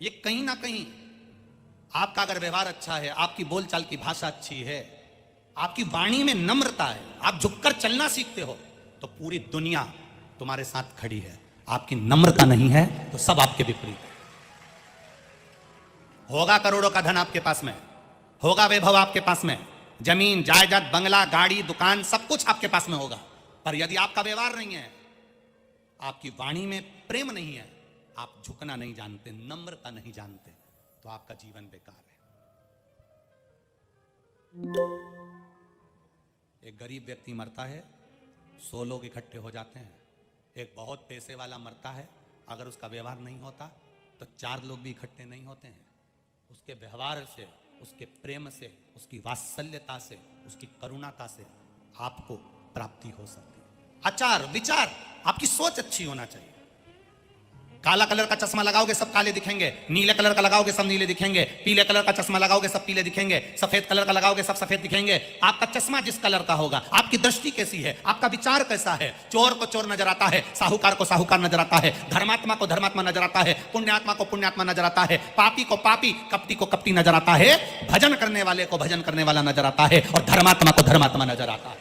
ये कहीं ना कहीं आपका अगर व्यवहार अच्छा है, आपकी बोलचाल की भाषा अच्छी है, आपकी वाणी में नम्रता है, आप झुककर चलना सीखते हो, तो पूरी दुनिया तुम्हारे साथ खड़ी है। आपकी नम्रता नहीं है तो सब आपके विपरीत है। होगा करोड़ों का धन आपके पास में, होगा वैभव आपके पास में, जमीन जायदाद बंगला गाड़ी दुकान सब कुछ आपके पास में होगा, पर यदि आपका व्यवहार नहीं है, आपकी वाणी में प्रेम नहीं है, आप झुकना नहीं जानते, नम्रता नहीं जानते, तो आपका जीवन बेकार है। एक गरीब व्यक्ति मरता है, 100 लोग इकट्ठे हो जाते हैं। एक बहुत पैसे वाला मरता है, अगर उसका व्यवहार नहीं होता तो 4 लोग भी इकट्ठे नहीं होते हैं। उसके व्यवहार से, उसके प्रेम से, उसकी वात्सल्यता से, उसकी करुणाता से आपको प्राप्ति हो सकती है। आचार विचार, आपकी सोच अच्छी होना चाहिए। काला कलर का चश्मा लगाओगे सब काले दिखेंगे, नीले कलर का लगाओगे सब नीले दिखेंगे, पीले कलर का चश्मा लगाओगे सब पीले दिखेंगे, सफेद कलर का लगाओगे सब सफेद दिखेंगे। आपका चश्मा जिस कलर का होगा, आपकी दृष्टि कैसी है, आपका विचार कैसा है। चोर को चोर नजर आता है, साहूकार को साहूकार नजर आता है, धर्मात्मा को धर्मात्मा नजर आता है, पुण्यात्मा को पुण्यात्मा नजर आता है, पापी को पापी, कपटी को कपटी नजर आता है, भजन करने वाले को भजन करने वाला नजर आता है, और धर्मात्मा को धर्मात्मा नजर आता है।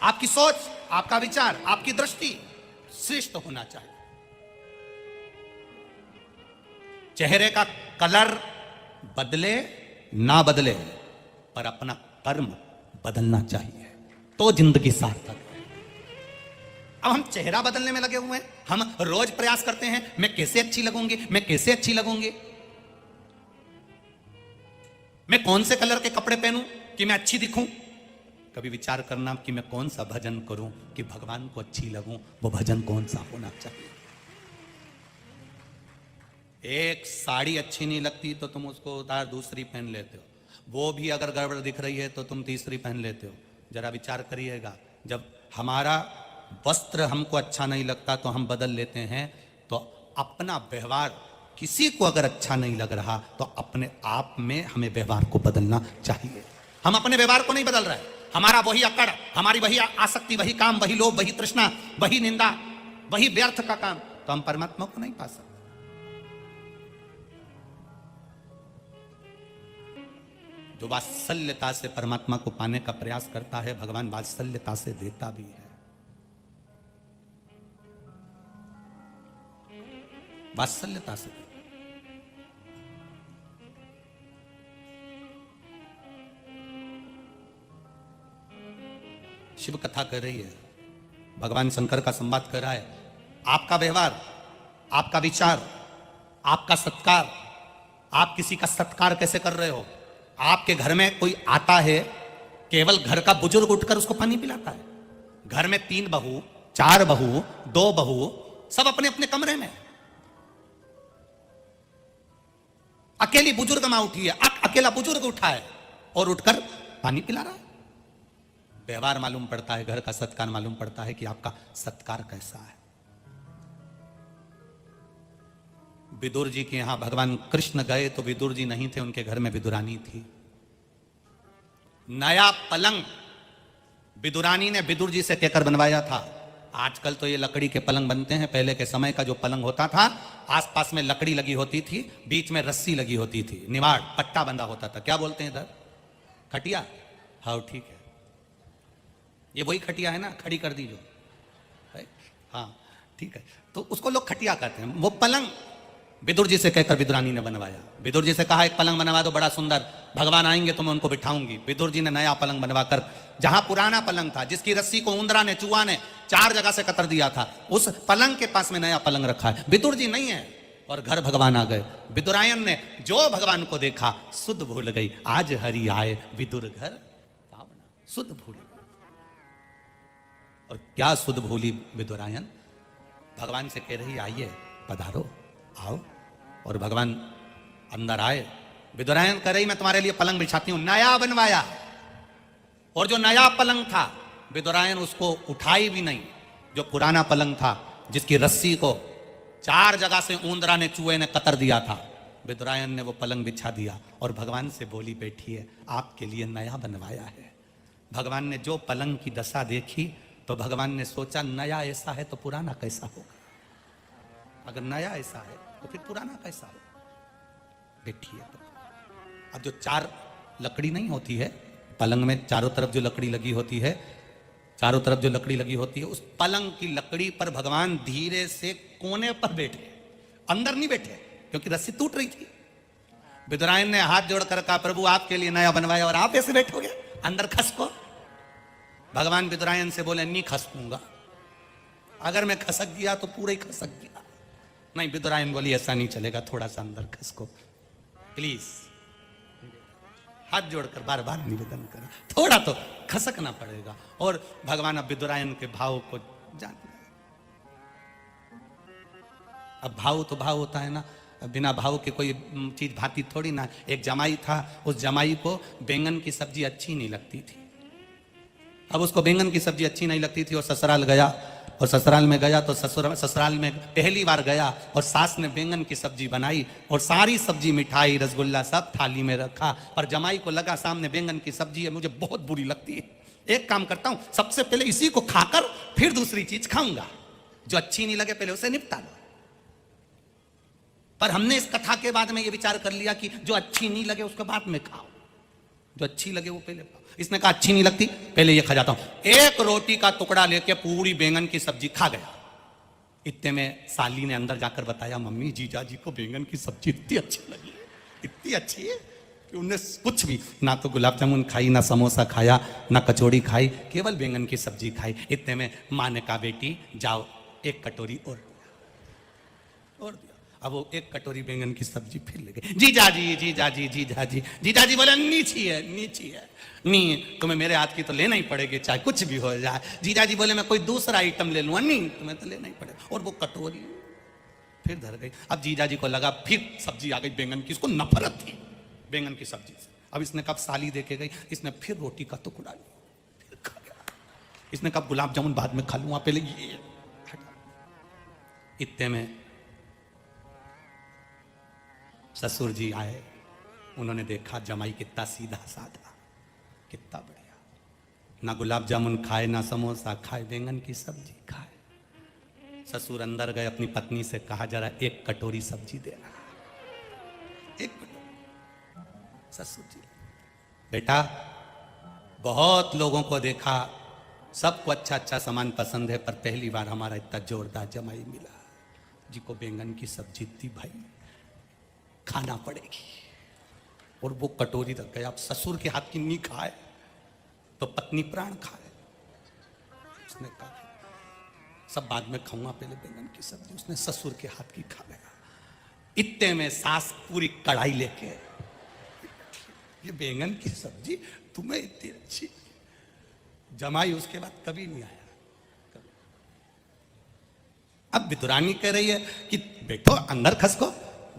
आपकी सोच, आपका विचार, आपकी दृष्टि श्रेष्ठ होना चाहिए। चेहरे का कलर बदले ना बदले, पर अपना कर्म बदलना चाहिए, तो जिंदगी सार्थक है। अब हम चेहरा बदलने में लगे हुए हैं, हम रोज प्रयास करते हैं, मैं कैसे अच्छी लगूंगी, मैं कैसे अच्छी लगूंगी, मैं कौन से कलर के कपड़े पहनूं कि मैं अच्छी दिखूं। कभी विचार करना कि मैं कौन सा भजन करूं कि भगवान को अच्छी लगूं, वो भजन कौन सा होना चाहिए। एक साड़ी अच्छी नहीं लगती तो तुम उसको उतार दूसरी पहन लेते हो, वो भी अगर गड़बड़ दिख रही है तो तुम तीसरी पहन लेते हो। जरा विचार करिएगा, जब हमारा वस्त्र हमको अच्छा नहीं लगता तो हम बदल लेते हैं, तो अपना व्यवहार किसी को अगर अच्छा नहीं लग रहा तो अपने आप में हमें व्यवहार को बदलना चाहिए। हम अपने व्यवहार को नहीं बदल रहे, हमारा वही अकड़, हमारी वही आसक्ति, वही काम, वही लोभ, वही तृष्णा, वही निंदा, वही व्यर्थ का काम, तो हम परमात्मा को नहीं पा सकते। जो वात्सल्यता से परमात्मा को पाने का प्रयास करता है, भगवान वात्सल्यता से देता भी है। वात्सल्यता से शिव कथा कर रही है, भगवान शंकर का संवाद कर रहा है। आपका व्यवहार, आपका विचार, आपका सत्कार, आप किसी का सत्कार कैसे कर रहे हो। आपके घर में कोई आता है, केवल घर का बुजुर्ग उठकर उसको पानी पिलाता है। घर में 3 बहू, 4 बहू, 2 बहू, सब अपने अपने कमरे में, अकेली बुजुर्ग मां उठी है, अकेला बुजुर्ग उठा है और उठकर पानी पिला रहा है। व्यवहार मालूम पड़ता है, घर का सत्कार मालूम पड़ता है कि आपका सत्कार कैसा है। विदुर जी के यहां भगवान कृष्ण गए तो विदुर जी नहीं थे, उनके घर में विदुरानी थी। नया पलंग विदुरानी ने विदुर जी से कहकर बनवाया था। आजकल तो ये लकड़ी के पलंग बनते हैं, पहले के समय का जो पलंग होता था, आसपास में लकड़ी लगी होती थी, बीच में रस्सी लगी होती थी, निवाड़ पट्टा बंधा होता था। क्या बोलते हैं इधर, खटिया। हाँ ठीक है, ये वही खटिया है ना, खड़ी कर दी जो है? हाँ ठीक है, तो उसको लोग खटिया कहते हैं। वो पलंग विदुर जी से कहकर विदुरानी ने बनवाया। विदुर जी से कहा एक पलंग बनवा दो बड़ा सुंदर, भगवान आएंगे तो मैं उनको बिठाऊंगी। विदुर जी ने नया पलंग बनवाकर, जहां पुराना पलंग था जिसकी रस्सी को उंदरा ने, चूहा ने 4 जगह से कतर दिया था, उस पलंग के पास में नया पलंग रखा है। विदुर जी नहीं है और घर भगवान आ गए। विदुरायन ने जो भगवान को देखा, सुध भूल गई, आज हरि आए विदुर घर पावना, सुध भूल गई। और क्या सुध भूली विदुरायन, भगवान से कह रही आइए पधारो आओ, और भगवान अंदर आए। विदुरायन कह रही मैं तुम्हारे लिए पलंग बिछाती हूं, नया बनवाया। और जो नया पलंग था विदुरायन उसको उठाई भी नहीं। जो पुराना पलंग था जिसकी रस्सी को 4 जगह से ऊंदरा ने, चूहे ने कतर दिया था, विदुरायन ने वो पलंग बिछा दिया और भगवान से बोली बैठिए, आपके लिए नया बनवाया है। भगवान ने जो पलंग की दशा देखी तो भगवान ने सोचा नया ऐसा है तो पुराना कैसा होगा। अगर नया ऐसा है तो फिर पुराना कैसा हो। बैठिए। अब जो चार लकड़ी नहीं होती है पलंग में, चारों तरफ जो लकड़ी लगी होती है, चारों तरफ जो लकड़ी लगी होती है, उस पलंग की लकड़ी पर भगवान धीरे से कोने पर बैठे, अंदर नहीं बैठे क्योंकि रस्सी टूट रही थी। विदुरायन ने हाथ जोड़कर कहा, प्रभु आपके लिए नया बनवाया और आप ऐसे बैठोगे, अंदर खसको। भगवान विदुरायन से बोले, नहीं खसकूंगा, अगर मैं खसक गया तो पूरा ही खसक गया। नहीं, विदुरायन बोली ऐसा नहीं चलेगा, थोड़ा सा अंदर खसको प्लीज। हाथ जोड़कर बार बार निवेदन करें, थोड़ा तो खसकना पड़ेगा। और भगवान अब विदुरायन के भाव को जान, अब भाव तो भाव होता है ना, बिना भाव के कोई चीज भाती थोड़ी ना। एक जमाई था, उस जमाई को बैंगन की सब्जी अच्छी नहीं लगती थी। अब उसको बैंगन की सब्जी अच्छी नहीं लगती थी और ससुराल गया, और ससुराल में गया तो ससुराल में पहली बार गया और सास ने बैंगन की सब्जी बनाई और सारी सब्जी, मिठाई, रसगुल्ला सब थाली में रखा। और जमाई को लगा सामने बैंगन की सब्जी है, मुझे बहुत बुरी लगती है, एक काम करता हूं, सबसे पहले इसी को खाकर फिर दूसरी चीज खाऊंगा, जो अच्छी नहीं लगे पहले उसे निपटा लो। पर हमने इस कथा के बाद में ये विचार कर लिया कि जो अच्छी नहीं लगे उसके बाद में खाओ, जो अच्छी लगे वो पहले खाओ। इसने कहा अच्छी नहीं लगती, पहले ये खा जाता हूं। एक रोटी का टुकड़ा लेके पूरी बैंगन की सब्जी खा गया। इतने में साली ने अंदर जाकर बताया, मम्मी जीजा जी को बैंगन की सब्जी इतनी अच्छी लगी, इतनी अच्छी है कि उन्हें कुछ भी, ना तो गुलाब जामुन खाई, ना समोसा खाया, ना कचौड़ी खाई, केवल बैंगन की सब्जी खाई। इतने में माँ ने कहा, बेटी जाओ एक कटोरी और दिया। अब वो एक कटोरी बैंगन की सब्जी फिर ले गए। जीजा जी जीजा जी जीजा जी, जीजा जी बोले नीची है, नीची है, नहीं तुम्हें मेरे हाथ की तो लेना ही पड़ेगी चाहे कुछ भी हो जाए। जीजा जी बोले मैं कोई दूसरा आइटम ले लूंगा, नहीं तुम्हें तो लेना ही पड़ेगा। और वो कटोरी फिर धर गई। अब जीजा जी को लगा फिर सब्जी आ गई बैंगन की, इसको नफरत थी बैंगन की सब्जी से। अब इसने कब साली देके गई, इसने फिर रोटी का टुकड़ा लिया, फिर खा गया। इसने कब गुलाब जामुन बाद में खा लूंगा, पहले ये। इतने में ससुर जी आए, उन्होंने देखा जमाई कितना सीधा साधा, कितना बढ़िया, ना गुलाब जामुन खाए, ना समोसा खाए, बैंगन की सब्जी खाए। ससुर अंदर गए, अपनी पत्नी से कहा, जरा एक कटोरी सब्जी देना, एक कटोरी। ससुर जी, बेटा बहुत लोगों को देखा, सबको अच्छा अच्छा सामान पसंद है, पर पहली बार हमारा इतना जोरदार जमाई मिला, जी को बैंगन की सब्जी थी भाई, खाना पड़ेगी। और वो कटोरी रख गया। अब ससुर के हाथ की नहीं खाए तो पत्नी प्राण खाए। उसने कहा सब बाद में खाऊंगा, पहले बैंगन की सब्जी। उसने ससुर के हाथ की खा गया। इतने में सास पूरी कढ़ाई लेके, ये बैंगन की सब्जी तुम्हें इतनी अच्छी। जमाई उसके बाद कभी नहीं आया। अब विदुरानी कह रही है कि बैठो अंदर खसको।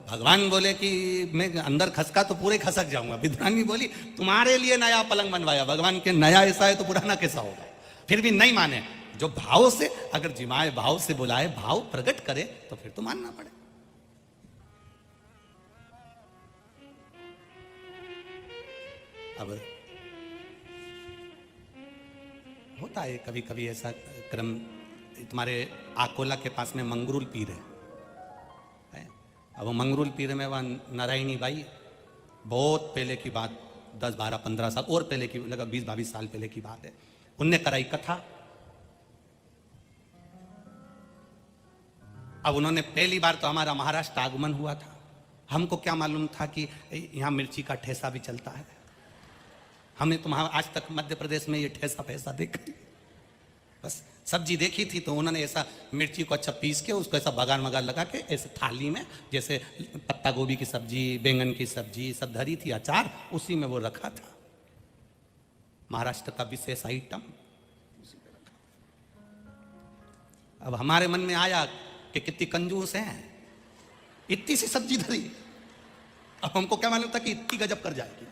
भगवान बोले कि मैं अंदर खसका तो पूरे खसक जाऊंगा। विदुरानी बोली तुम्हारे लिए नया पलंग बनवाया, भगवान के नया ऐसा है तो पुराना कैसा होगा। फिर भी नहीं माने। जो भाव से अगर जिमाए, भाव से बुलाए, भाव प्रकट करे तो फिर तो मानना पड़े। अब होता है कभी कभी ऐसा क्रम। तुम्हारे आकोला के पास में मंगरूल पीर है। अब वो मंगरूल पीर में वह नारायणी बाई, बहुत पहले की बात, 10, 12, 15 साल और पहले की, लगा 20, 22 साल पहले की बात है। उनने कराई कथा। अब उन्होंने पहली बार तो हमारा महाराष्ट्र आगमन हुआ था। हमको क्या मालूम था कि यहाँ मिर्ची का ठेसा भी चलता है। हमने तो आज तक मध्य प्रदेश में ये ठेसा पैसा देखा, बस सब्जी देखी थी। तो उन्होंने ऐसा मिर्ची को अच्छा पीस के उसको ऐसा बगान मगान लगा के ऐसे थाली में, जैसे पत्ता गोभी की सब्जी, बैंगन की सब्जी सब धरी थी, अचार उसी में वो रखा था। महाराष्ट्र का विशेष आइटम उसी में रखा। अब हमारे मन में आया कि कितनी कंजूस है, इतनी सी सब्जी धरी। अब हमको क्या मालूम था कि इतनी गजब कर जाएगी।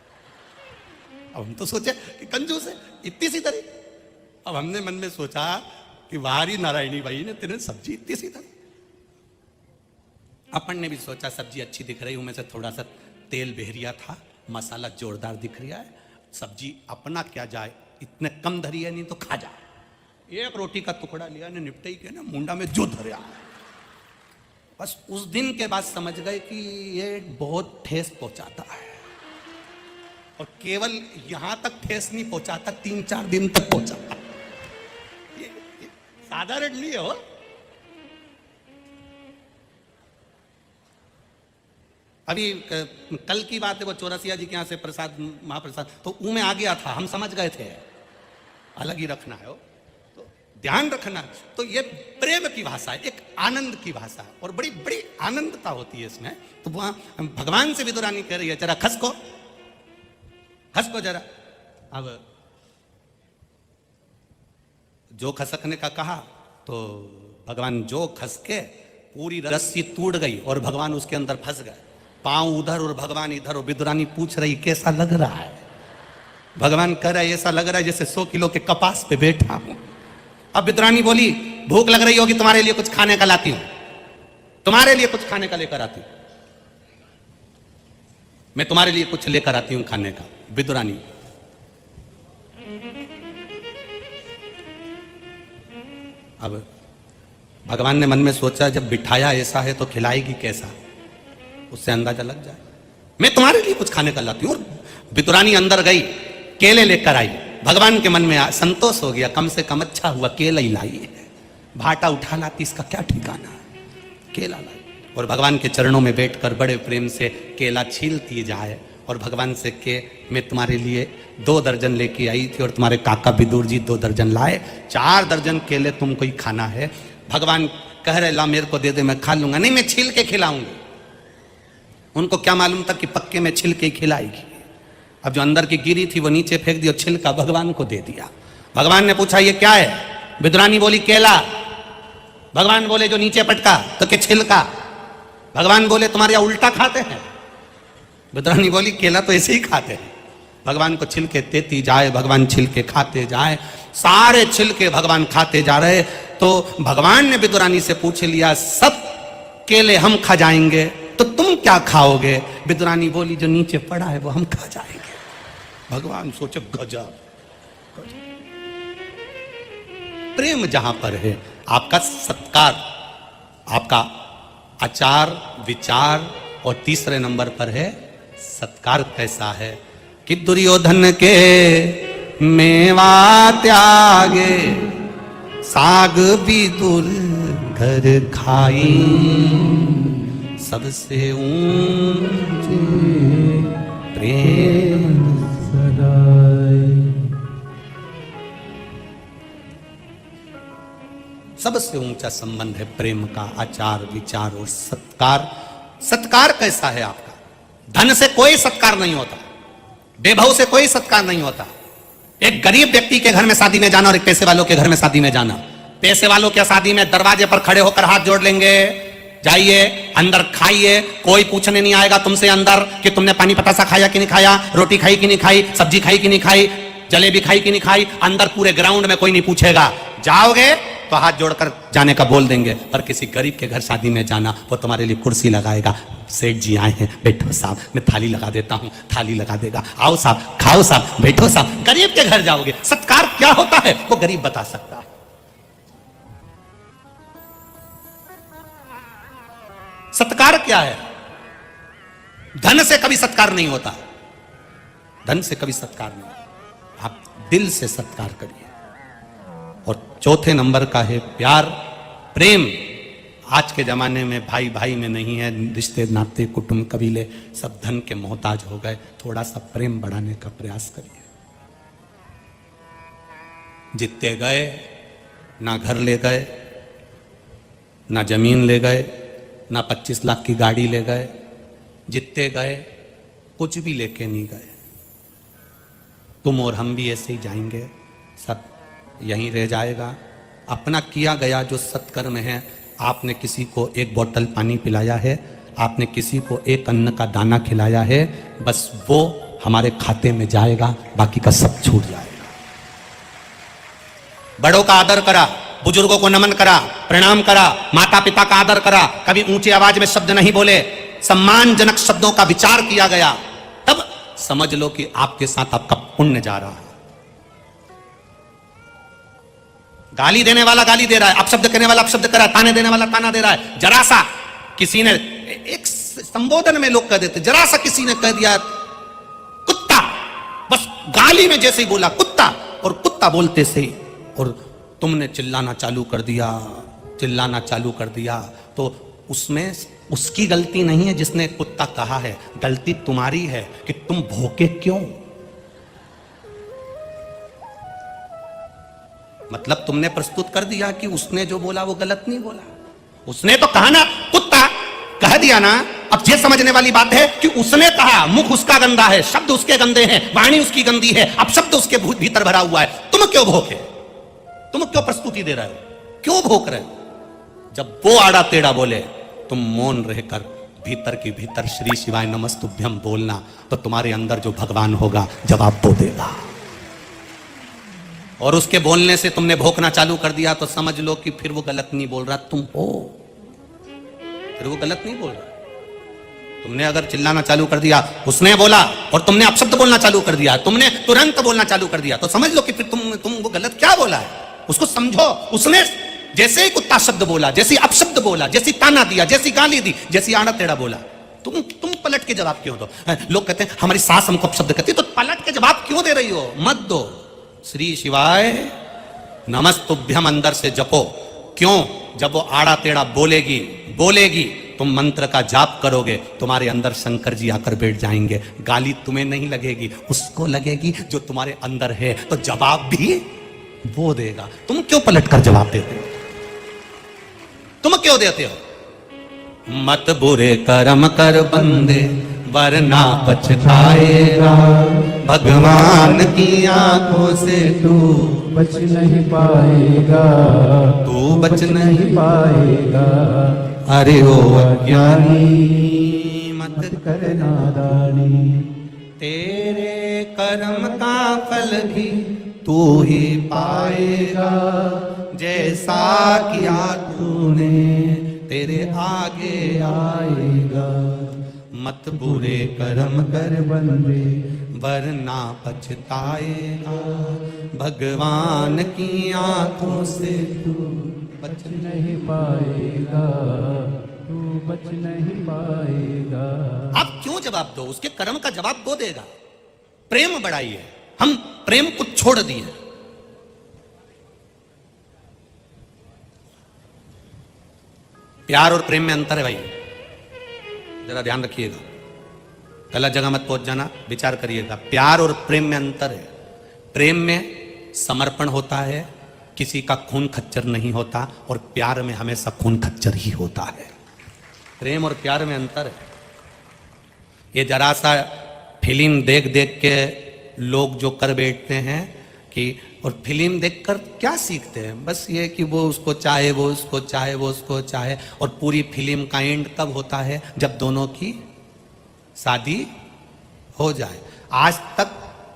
अब हम तो सोचे कि कंजूस है, इतनी सी धरी। अब हमने मन में सोचा कि वारी नारायणी भाई ने तेरे सब्जी इतनी सी धरी। अपन ने भी सोचा सब्जी अच्छी दिख रही, उनमें से थोड़ा सा तेल बहरिया था, मसाला जोरदार दिख रहा है, सब्जी अपना क्या जाए, इतने कम धरी है, नहीं तो खा जा। एक रोटी का टुकड़ा लिया ने, निपटे ही के ना मुंडा में जो धरे। बस उस दिन के बाद समझ गए कि ये बहुत ठेस पहुंचाता है, और केवल यहां तक ठेस नहीं पहुंचाता, 3-4 दिन तक पहुंचाता। ये साधारण नहीं हो। अभी कल की बात है, वो चौरसिया जी के यहां से प्रसाद, महाप्रसाद तो ऊ में आ गया था, हम समझ गए थे अलग ही रखना है, तो ध्यान रखना। तो ये प्रेम की भाषा है, एक आनंद की भाषा है, और बड़ी बड़ी आनंदता होती है इसमें। तो वहां भगवान से विदुरानी कह रही है, जरा खसको जरा। अब जो खसकने का कहा तो भगवान जो खसके, पूरी रस्सी टूट गई और भगवान उसके अंदर फंस गए, पांव उधर और भगवान इधर। और विदुरानी पूछ रही कैसा लग रहा है? भगवान कह रहा है ऐसा लग रहा है जैसे 100 किलो के कपास पे बैठा हूं। अब विदुरानी बोली, भूख लग रही होगी, तुम्हारे लिए कुछ खाने का लाती हूं, तुम्हारे लिए कुछ खाने का लेकर आती हूं, मैं तुम्हारे लिए कुछ लेकर आती हूं खाने का। विदुरानी अब भगवान ने मन में सोचा, जब बिठाया ऐसा है तो खिलाएगी कैसा, उससे अंदाजा लग जाए। मैं तुम्हारे लिए कुछ खाने का लाती हूं। विदुरानी अंदर गई, केले लेकर आई। भगवान के मन में संतोष हो गया, कम से कम अच्छा हुआ केला ही लाई है, भाटा उठा लाती इसका क्या ठिकाना, केला लाई। और भगवान के चरणों में बैठकर बड़े प्रेम से केला छीलती जाए, और भगवान से के मैं तुम्हारे लिए 2 दर्जन लेके आई थी, और तुम्हारे काका विदुर जी 2 दर्जन लाए, 4 दर्जन केले तुमको ही खाना है। भगवान कह रहे ला मेरे को दे दे, मैं खा लूंगा। नहीं, मैं छील के खिलाऊंगी। उनको क्या मालूम था कि पक्के में छिल के खिलाएगी। अब जो अंदर की गिरी थी वो नीचे फेंक दी और छिलका भगवान को दे दिया। भगवान ने पूछा ये क्या है? विदुरानी बोली केला। भगवान बोले जो नीचे पटका, तो के छिलका। भगवान बोले तुम्हारे यहां उल्टा खाते हैं? विदुरानी बोली केला तो ऐसे ही खाते हैं। भगवान को छिलके देती जाए, भगवान छिलके खाते जाए, सारे छिलके भगवान खाते जा रहे। तो भगवान ने विदुरानी से पूछ लिया, सब केले हम खा जाएंगे तो तुम क्या खाओगे? विदुरानी बोली जो नीचे पड़ा है वो हम खा जाएंगे। भगवान सोचे गजब, प्रेम जहां पर है, आपका सत्कार, आपका आचार विचार, और तीसरे नंबर पर है सत्कार कैसा है। कि दुर्योधन के मेवा त्यागे, साग विदुर घर खाई, सबसे ऊंचे प्रेम सगाई। सबसे ऊंचा संबंध है प्रेम का, आचार विचार और सत्कार। सत्कार कैसा है आपका? धन से कोई सत्कार नहीं होता, वैभव से कोई सत्कार नहीं होता। एक गरीब व्यक्ति के घर में शादी में जाना और एक पैसे वालों के घर में शादी में जाना। पैसे वालों के शादी में दरवाजे पर खड़े होकर हाथ जोड़ लेंगे, जाइए अंदर खाइए, कोई पूछने नहीं आएगा तुमसे अंदर कि तुमने पानी पतासा खाया कि नहीं खाया, रोटी खाई कि नहीं खाई, सब्जी खाई कि नहीं खाई, जलेबी खाई कि नहीं खाई। अंदर पूरे ग्राउंड में कोई नहीं पूछेगा। जाओगे तो हाथ जोड़कर जाने का बोल देंगे। पर किसी गरीब के घर शादी में जाना, वो तुम्हारे लिए कुर्सी लगाएगा, सेठ जी आए हैं, बैठो साहब, मैं थाली लगा देता हूं, थाली लगा देगा, आओ साहब, खाओ साहब, बैठो साहब। गरीब के घर जाओगे, सत्कार क्या होता है वो गरीब बता सकता है। सत्कार क्या है? धन से कभी सत्कार नहीं होता, धन से कभी सत्कार नहीं, आप दिल से सत्कार करिए। और चौथे नंबर का है प्यार, प्रेम। आज के जमाने में भाई भाई में नहीं है, रिश्ते नाते कुटुंब कबीले सब धन के मोहताज हो गए। थोड़ा सा प्रेम बढ़ाने का प्रयास करिए। जितने गए, ना घर ले गए, ना जमीन ले गए, ना 25 लाख की गाड़ी ले गए, जितने गए कुछ भी लेके नहीं गए। तुम और हम भी ऐसे ही जाएंगे, सब यहीं रह जाएगा। अपना किया गया जो सत्कर्म है, आपने किसी को 1 बोतल पानी पिलाया है, आपने किसी को 1 अन्न का दाना खिलाया है, बस वो हमारे खाते में जाएगा, बाकी का सब छूट जाएगा। बड़ों का आदर करा, बुजुर्गों को नमन करा, प्रणाम करा, माता पिता का आदर करा, कभी ऊंची आवाज में शब्द नहीं बोले, सम्मानजनक शब्दों का विचार किया गया, तब समझ लो कि आपके साथ आपका पुण्य जा रहा है। गाली देने वाला गाली दे रहा है, अपशब्द करने वाला अपशब्द कर रहा है, ताने देने वाला ताना दे रहा है, जरा सा किसी ने एक संबोधन में लोग कह देते, जरा सा किसी ने कह दिया कुत्ता, बस गाली में जैसे ही बोला कुत्ता, और कुत्ता बोलते से और तुमने चिल्लाना चालू कर दिया, चिल्लाना चालू कर दिया, तो उसमें उसकी गलती नहीं है जिसने कुत्ता कहा है, गलती तुम्हारी है कि तुम भौंके क्यों। मतलब तुमने प्रस्तुत कर दिया कि उसने जो बोला वो गलत नहीं बोला, उसने तो कहा ना कुत्ता, कह दिया ना। अब ये समझने वाली बात है कि उसने कहा, मुख उसका गंदा है, शब्द उसके गंदे हैं, वाणी उसकी गंदी है, अब शब्द उसके भीतर भरा हुआ है, तुम क्यों भोंके, तुम क्यों प्रस्तुति दे रहे हो, क्यों भोंक रहे हो। जब वो आड़ा टेढ़ा बोले तुम मौन रहकर भीतर की भीतर श्री शिवाय नमस्तुभ्यम बोलना, तो तुम्हारे अंदर जो भगवान होगा जवाब वो देगा। और उसके बोलने से तुमने भोंकना चालू कर दिया तो समझ लो कि फिर वो गलत नहीं बोल रहा, तुम हो, फिर वो गलत नहीं बोल रहा। तुमने अगर चिल्लाना चालू कर दिया, उसने बोला और तुमने अपशब्द बोलना चालू कर दिया, तुमने तुरंत बोलना चालू कर दिया, तो समझ लो कि फिर तुम वो गलत क्या बोला है, उसको समझो। उसने जैसे ही कुत्ता शब्द बोला, जैसी अपशब्द बोला, जैसी ताना दिया, जैसी गाली दी, जैसी आड़ा टेढ़ा बोला, तुम पलट के जवाब क्यों दो। लोग कहते हैं हमारी सास हमको अपशब्द कहती, तो पलट के जवाब क्यों दे रही हो, मत दो। श्री शिवाय नमस्तुभ्यम अंदर से जपो। क्यों, जब वो आड़ा टेढ़ा बोलेगी तुम मंत्र का जाप करोगे, तुम्हारे अंदर शंकर जी आकर बैठ जाएंगे। गाली तुम्हें नहीं लगेगी, उसको लगेगी जो तुम्हारे अंदर है, तो जवाब भी वो देगा। तुम क्यों पलट कर जवाब देते हो, तुम क्यों देते हो। मत बुरे कर्म कर बंदे वरना पछताएगा, भगवान की आंखों से तू बच नहीं पाएगा, तू बच नहीं पाएगा। अरे ओ अज्ञानी मत कर नादानी, तेरे कर्म का फल भी तू ही पाएगा, जैसा किया तूने तेरे आगे आएगा। मत बुरे कर्म कर बंदे वरना पछताएगा, भगवान की आंखों से तू बच नहीं पाएगा, तू बच नहीं पाएगा। आप क्यों जवाब दो, उसके कर्म का जवाब वो देगा। प्रेम बढ़ाइए, हम प्रेम को छोड़ दिए। प्यार और प्रेम में अंतर है भाई, जरा ध्यान रखिएगा, गलत जगह मत पहुंच जाना, विचार करिएगा। प्यार और प्रेम में अंतर है। प्रेम में समर्पण होता है, किसी का खून खच्चर नहीं होता, और प्यार में हमेशा खून खच्चर ही होता है। प्रेम और प्यार में अंतर है। ये जरा सा फिल्म देख देख के लोग जो कर बैठते हैं कि, और फिल्म देखकर क्या सीखते हैं, बस ये कि वो उसको चाहे, वो उसको चाहे, वो उसको चाहे, और पूरी फिल्म का एंड कब होता है, जब दोनों की शादी हो जाए। आज तक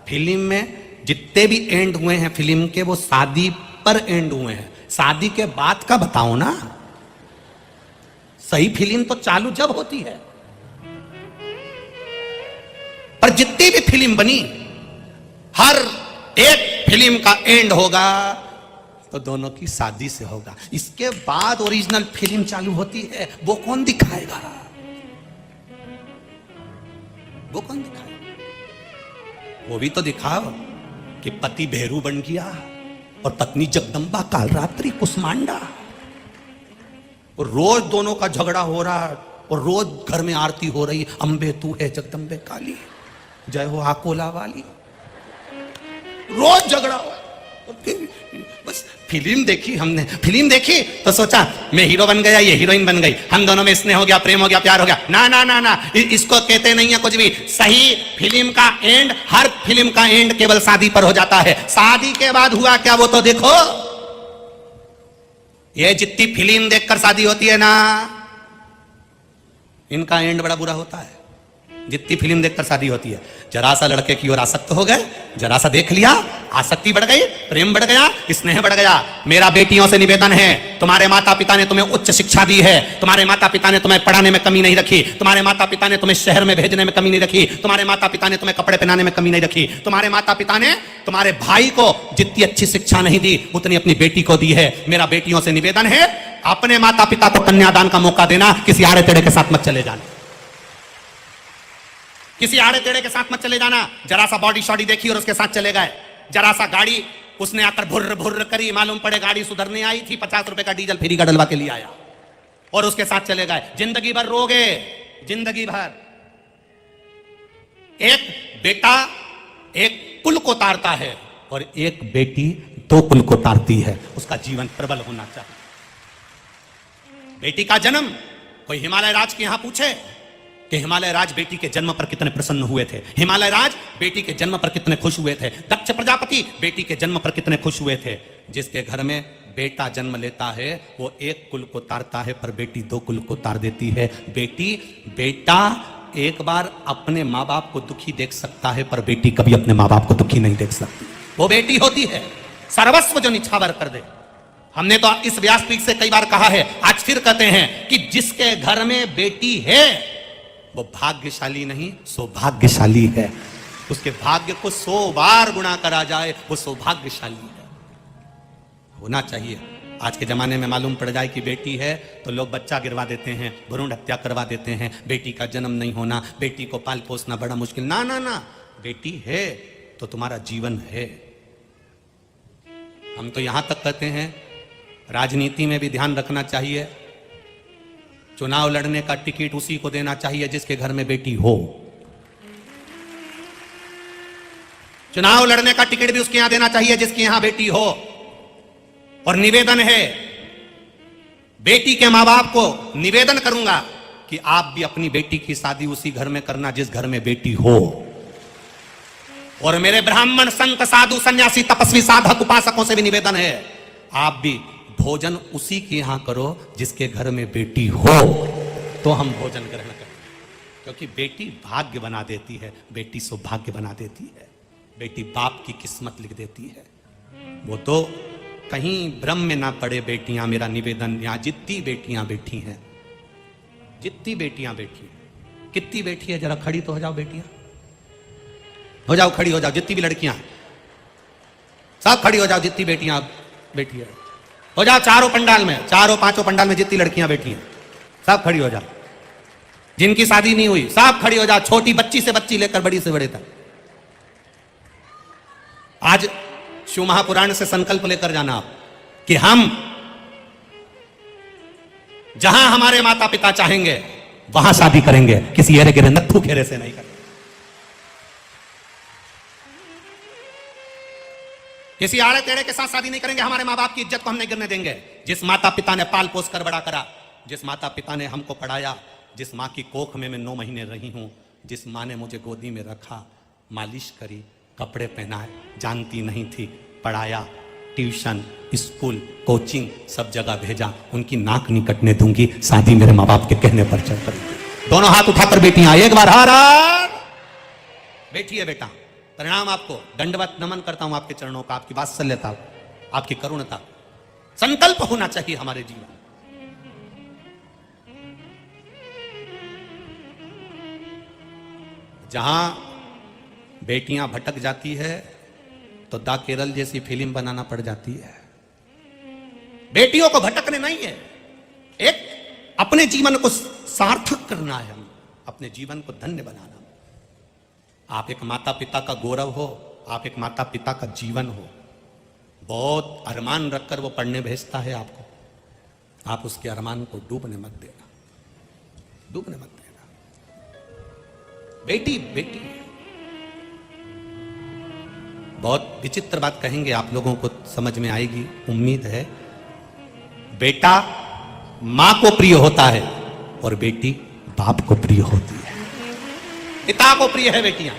फिल्म में जितने भी एंड हुए हैं फिल्म के, वो शादी पर एंड हुए हैं। शादी के बाद का बताओ ना, सही फिल्म तो चालू जब होती है। पर जितनी भी फिल्म बनी, हर एक फिल्म का एंड होगा तो दोनों की शादी से होगा। इसके बाद ओरिजिनल फिल्म चालू होती है, वो कौन दिखाएगा, वो कौन दिखाएगा। वो भी तो दिखाओ कि पति भेरू बन गया और पत्नी जगदम्बा कालरात्रि कुष्मांडा, और रोज दोनों का झगड़ा हो रहा, और रोज घर में आरती हो रही, अंबे तू है जगदम्बे काली, जय हो आकोला वाली, रोज झगड़ा हुआ। और फिर बस फिल्म देखी, हमने फिल्म देखी तो सोचा मैं हीरो बन गया, ये हीरोइन बन गई, हम दोनों में स्नेह हो गया, प्रेम हो गया, प्यार हो गया। ना ना ना ना, इसको कहते नहीं है कुछ भी। सही फिल्म का एंड, हर फिल्म का एंड केवल शादी पर हो जाता है। शादी के बाद हुआ क्या वो तो देखो। ये जितनी फिल्म देखकर शादी होती है ना, इनका एंड बड़ा बुरा होता है। जितनी फिल्म देखकर शादी होती है, जरा सा लड़के की ओर आसक्त हो गए, जरा सा देख लिया, आसक्ति बढ़ गई, प्रेम बढ़ गया, स्नेह बढ़ गया। मेरा बेटियों से निवेदन है, तुम्हारे माता पिता ने तुम्हें उच्च शिक्षा दी है, तुम्हारे माता पिता ने तुम्हें पढ़ाने में कमी नहीं रखी, तुम्हारे माता पिता ने तुम्हें शहर में भेजने में कमी नहीं रखी, तुम्हारे माता पिता ने तुम्हें कपड़े पहनाने में कमी नहीं रखी, तुम्हारे माता पिता ने तुम्हारे भाई को जितनी अच्छी शिक्षा नहीं दी उतनी अपनी बेटी को दी है। मेरा बेटियों से निवेदन है, अपने माता पिता को कन्यादान का मौका देना, किसी आड़े टेढ़े के साथ मत चले जाना, किसी आड़े टेढ़े के साथ मत चले जाना। जरा सा बॉडी शॉडी देखी और उसके साथ चले गए, जरा सा गाड़ी उसने आकर भुर्र भुर्र करी, मालूम पड़े गाड़ी सुधरने आई थी, 50 रुपए का डीजल फ्री का डलवा के लिए आया और उसके साथ चले गए। जिंदगी भर रोगे, जिंदगी भर। एक बेटा एक कुल को तारता है और एक बेटी 2 कुल को तारती है। उसका जीवन प्रबल होना चाहिए। बेटी का जन्म, कोई हिमालय राज के यहां पूछे कि हिमालय राज बेटी के जन्म पर कितने प्रसन्न हुए थे, हिमालय राज बेटी के जन्म पर कितने खुश हुए थे, दक्ष प्रजापति बेटी के जन्म पर कितने खुश हुए थे। जिसके घर में बेटा जन्म लेता है वो 1 कुल को तारता है, पर बेटी 2 कुल को तार देती है। बेटा एक बार अपने माँ बाप को दुखी देख सकता है, पर बेटी कभी अपने माँ बाप को दुखी नहीं देख सकती। वो बेटी होती है सर्वस्व जो निछावर कर दे। हमने तो इस व्यासपीठ से कई बार कहा है, आज फिर कहते हैं कि जिसके घर में बेटी है वो भाग्यशाली नहीं सौभाग्यशाली है। उसके भाग्य को 100 बार गुणा करा जाए वो सौभाग्यशाली है। होना चाहिए। आज के जमाने में मालूम पड़ जाए कि बेटी है तो लोग बच्चा गिरवा देते हैं, भ्रूण हत्या करवा देते हैं, बेटी का जन्म नहीं होना, बेटी को पाल पोसना बड़ा मुश्किल। ना ना ना, बेटी है तो तुम्हारा जीवन है। हम तो यहां तक कहते हैं राजनीति में भी ध्यान रखना चाहिए, चुनाव लड़ने का टिकट उसी को देना चाहिए जिसके घर में बेटी हो। चुनाव लड़ने का टिकट भी उसके यहां देना चाहिए जिसके यहां बेटी हो। और निवेदन है, बेटी के मां बाप को निवेदन करूंगा कि आप भी अपनी बेटी की शादी उसी घर में करना जिस घर में बेटी हो। और मेरे ब्राह्मण संत साधु सन्यासी तपस्वी साधक उपासकों से भी निवेदन है, आप भी भोजन उसी के यहां करो जिसके घर में बेटी हो, तो हम भोजन ग्रहण करें। क्योंकि बेटी भाग्य बना देती है, बेटी सौभाग्य बना देती है, बेटी बाप की किस्मत लिख देती है। वो तो कहीं भ्रम में ना पड़े बेटियां। मेरा निवेदन, यहां जितनी बेटियां बैठी हैं, जितनी बेटियां बैठी हैं, कितनी बेटी है जरा खड़ी तो हो जाओ बेटियां, हो जाओ खड़ी हो जाओ, जितनी भी लड़कियां सब खड़ी हो जाओ, जितनी बेटियां बैठी है हो जाओ। चारों पंडाल में, चारों पांचों पंडाल में जितनी लड़कियां बैठी हैं सब खड़ी हो जाओ। जिनकी शादी नहीं हुई सब खड़ी हो जाओ, छोटी बच्ची से बच्ची लेकर बड़ी से बड़े तक। आज शिव महापुराण से संकल्प लेकर जाना आप कि हम जहां हमारे माता पिता चाहेंगे वहां शादी करेंगे, किसी एरे गिरे नत्थू घेरे से नहीं करेंगे, किसी आड़े टेढ़े के साथ शादी नहीं करेंगे। हमारे माँ बाप की इज्जत को हम नहीं गिरने देंगे। जिस माता पिता ने पाल पोस कर बड़ा करा, जिस माता पिता ने हमको पढ़ाया, जिस माँ की कोख में मैं 9 महीने रही हूं, जिस माँ ने मुझे गोदी में रखा, मालिश करी, कपड़े पहनाए, जानती नहीं थी, पढ़ाया, ट्यूशन, स्कूल, कोचिंग सब जगह भेजा, उनकी नाक नहीं कटने दूंगी। शादी मेरे माँ बाप के कहने पर चल करूंगी। दोनों हाथ उठाकर बेटियां एक बार हर बेटी है बेटा, परिणाम आपको दंडवत नमन करता हूं आपके चरणों का, आपकी वात्सल्यता, आपकी करुणता। संकल्प होना चाहिए हमारे जीवन। जहां बेटियां भटक जाती है तो दा केरल जैसी फिल्म बनाना पड़ जाती है। बेटियों को भटकने नहीं है, एक अपने जीवन को सार्थक करना है, हम अपने जीवन को धन्य बनाना। आप एक माता पिता का गौरव हो, आप एक माता पिता का जीवन हो। बहुत अरमान रखकर वो पढ़ने भेजता है आपको, आप उसके अरमान को डूबने मत देना, डूबने मत देना। बेटी बेटी बहुत विचित्र बात कहेंगे, आप लोगों को समझ में आएगी उम्मीद है। बेटा मां को प्रिय होता है और बेटी बाप को प्रिय होती है, पिता को प्रिय है बेटियां।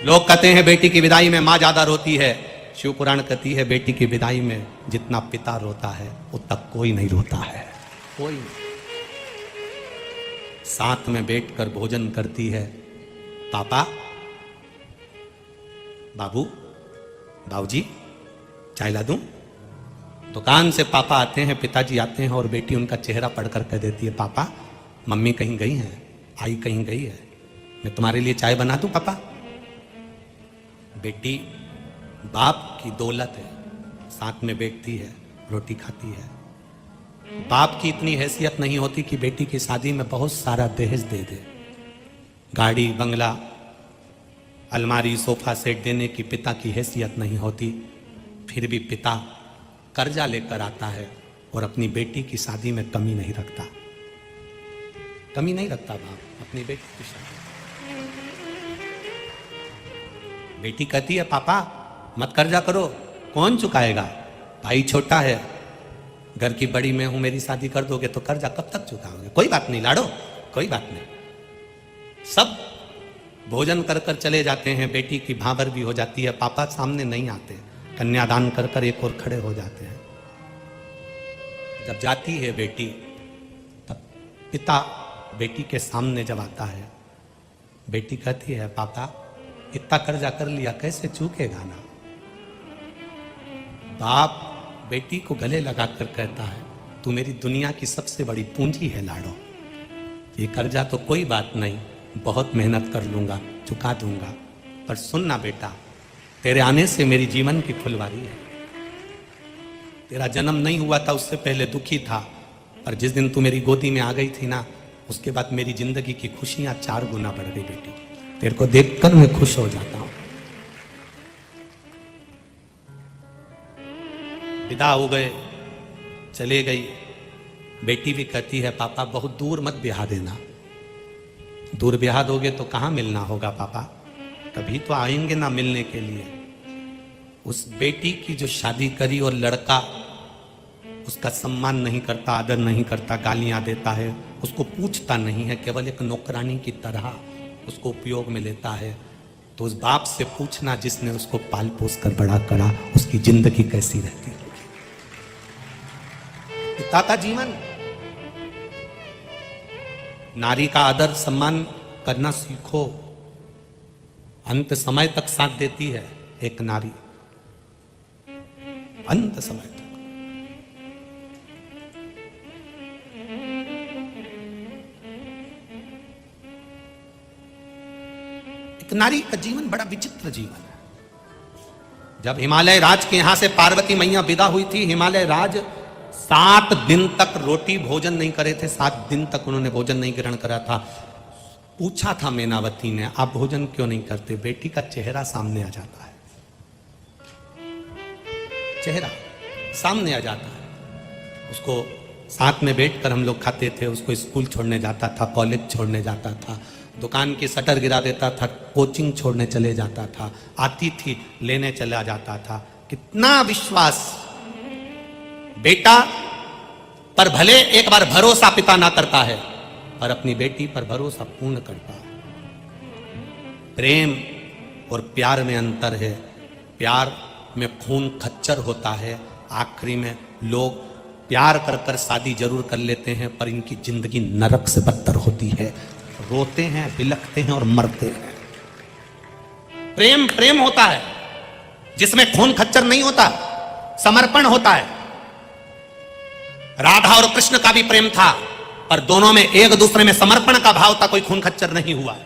लोग कहते हैं बेटी की विदाई में मां ज्यादा रोती है, शिव पुराण कहती है बेटी की विदाई में जितना पिता रोता है उतना कोई नहीं रोता है, कोई नहीं। साथ में बैठकर भोजन करती है, पापा, बाबू, बाबूजी चाय ला दूं? दुकान से पापा आते हैं, पिताजी आते हैं और बेटी उनका चेहरा पढ़कर कह देती है, पापा मम्मी कहीं गई हैं, आई कहीं गई है, मैं तुम्हारे लिए चाय बना दूं पापा? बेटी बाप की दौलत है, साथ में बैठती है, रोटी खाती है, बाप की इतनी हैसियत नहीं होती कि बेटी की शादी में बहुत सारा दहेज दे दे, गाड़ी बंगला अलमारी सोफा सेट देने की पिता की हैसियत नहीं होती। फिर भी पिता कर्जा लेकर आता है और अपनी बेटी की शादी में कमी नहीं रखता, कमी नहीं रखता बाप अपनी बेटी की शादी। बेटी कहती है पापा मत कर्जा करो, कौन चुकाएगा, भाई छोटा है, घर की बड़ी मैं हूं, मेरी शादी कर दोगे तो कर्जा कब तक चुकाओगे, कोई बात नहीं लाडो, कोई बात नहीं। सब भोजन कर कर चले जाते हैं, बेटी की भाबर भी हो जाती है, पापा सामने नहीं आते, कन्यादान कर कर एक और खड़े हो जाते हैं। जब जाती है बेटी तब पिता बेटी के सामने जब आता है, बेटी कहती है पापा इतना कर्जा कर लिया कैसे चूकेगा ना। बाप बेटी को गले लगाकर कहता है तू मेरी दुनिया की सबसे बड़ी पूंजी है लाडो, ये कर्जा तो कोई बात नहीं, बहुत मेहनत कर लूंगा, चुका दूंगा, पर सुनना बेटा तेरे आने से मेरी जीवन की फुलवारी है। तेरा जन्म नहीं हुआ था उससे पहले दुखी था, पर जिस दिन तू मेरी गोदी में आ गई थी ना, उसके बाद मेरी जिंदगी की खुशियां 4 गुना बढ़ गई बेटी, तेरे को देखकर मैं खुश हो जाता हूं। विदा हो गए, चले गई। बेटी भी कहती है पापा बहुत दूर मत ब्याह देना, दूर ब्याह दोगे तो कहां मिलना होगा पापा, कभी तो आएंगे ना मिलने के लिए। उस बेटी की जो शादी करी और लड़का उसका सम्मान नहीं करता, आदर नहीं करता, गालियां देता है, उसको पूछता नहीं है, केवल एक नौकरानी की तरह उसको उपयोग में लेता है, तो उस बाप से पूछना जिसने उसको पाल पोस कर बड़ा करा, उसकी जिंदगी कैसी रहती है। पिता का जीवन, नारी का आदर सम्मान करना सीखो, अंत समय तक साथ देती है एक नारी, अंत समय तक। एक नारी का जीवन बड़ा विचित्र जीवन है। जब हिमालय राज के यहां से पार्वती मैया विदा हुई थी, हिमालय राज 7 दिन तक रोटी भोजन नहीं करे थे, 7 दिन तक उन्होंने भोजन नहीं ग्रहण करा था। पूछा था मैनावती ने आप भोजन क्यों नहीं करते, बेटी का चेहरा सामने आ जाता है, चेहरा सामने आ जाता है। उसको साथ में बैठकर हम लोग खाते थे, उसको स्कूल छोड़ने जाता था, कॉलेज छोड़ने जाता था, दुकान की शटर गिरा देता था, कोचिंग छोड़ने चले जाता था, आती थी लेने चला जाता था। कितना विश्वास बेटा पर भले एक बार भरोसा पिता ना करता है, पर अपनी बेटी पर भरोसा पूर्ण करता है। प्रेम और प्यार में अंतर है, प्यार में खून खच्चर होता है, आखिरी में लोग प्यार कर कर शादी जरूर कर लेते हैं, पर इनकी जिंदगी नरक से बदतर होती है, रोते हैं, बिलखते हैं और मरते हैं। प्रेम प्रेम होता है जिसमें खून खच्चर नहीं होता, समर्पण होता है। राधा और कृष्ण का भी प्रेम था, पर दोनों में एक दूसरे में समर्पण का भाव था, कोई खून खच्चर नहीं हुआ।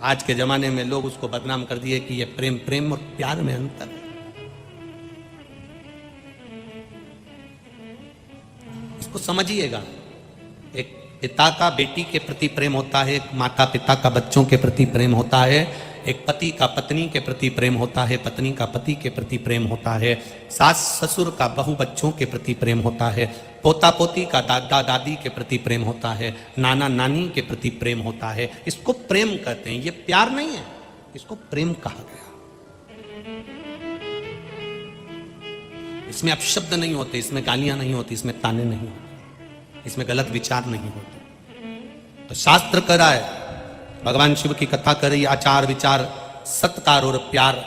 आज के जमाने में लोग उसको बदनाम कर दिए कि ये प्रेम, प्रेम और प्यार में अंतर है। इसको समझिएगा, एक पिता का बेटी के प्रति प्रेम होता है, एक माता पिता का बच्चों के प्रति प्रेम होता है, एक पति का पत्नी के प्रति प्रेम होता है, पत्नी का पति के प्रति प्रेम होता है, सास ससुर का बहू बच्चों के प्रति प्रेम होता है, पोता पोती का दादा दादी के प्रति प्रेम होता है, नाना नानी के प्रति प्रेम होता है। इसको प्रेम कहते हैं, ये प्यार नहीं है, इसको प्रेम कहा गया। इसमें अपशब्द नहीं होते, इसमें गालियां नहीं होती, इसमें ताने नहीं होते, इसमें गलत विचार नहीं होते। तो शास्त्र कह रहा है, भगवान शिव की कथा कर रही, आचार विचार सत्कार और प्यार,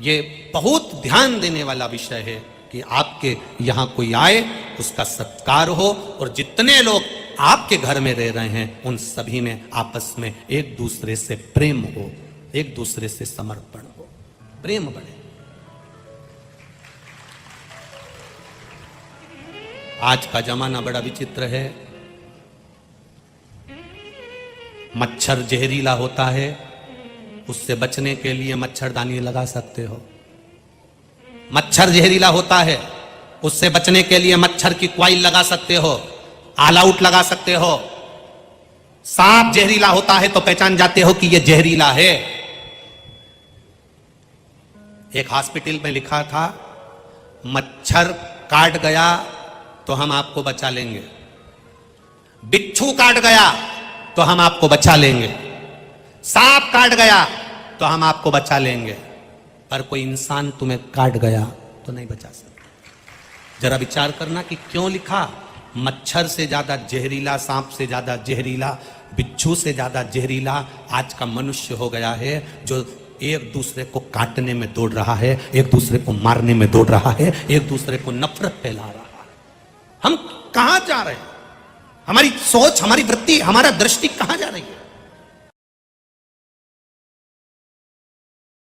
ये बहुत ध्यान देने वाला विषय है कि आपके यहां कोई आए उसका सत्कार हो, और जितने लोग आपके घर में रह रहे हैं उन सभी में आपस में एक दूसरे से प्रेम हो, एक दूसरे से समर्पण हो, प्रेम बढ़े। आज का जमाना बड़ा विचित्र है, मच्छर जहरीला होता है, उससे बचने के लिए मच्छरदानी लगा सकते हो। मच्छर जहरीला होता है, उससे बचने के लिए मच्छर की क्वाइल लगा सकते हो, ऑल आउट लगा सकते हो। सांप जहरीला होता है तो पहचान जाते हो कि यह जहरीला है। एक हॉस्पिटल में लिखा था, मच्छर काट गया तो हम आपको बचा लेंगे, बिच्छू काट गया तो हम आपको बचा लेंगे, सांप काट गया तो हम आपको बचा लेंगे, पर कोई इंसान तुम्हें काट गया तो नहीं बचा सकता। जरा विचार करना कि क्यों लिखा, मच्छर से ज्यादा जहरीला, सांप से ज्यादा जहरीला, बिच्छू से ज्यादा जहरीला आज का मनुष्य हो गया है, जो एक दूसरे को काटने में दौड़ रहा है, एक दूसरे को मारने में दौड़ रहा है, एक दूसरे को नफरत फैला रहा है। हम कहां जा रहे हैं? हमारी सोच, हमारी वृत्ति, हमारा दृष्टि कहां जा रही है?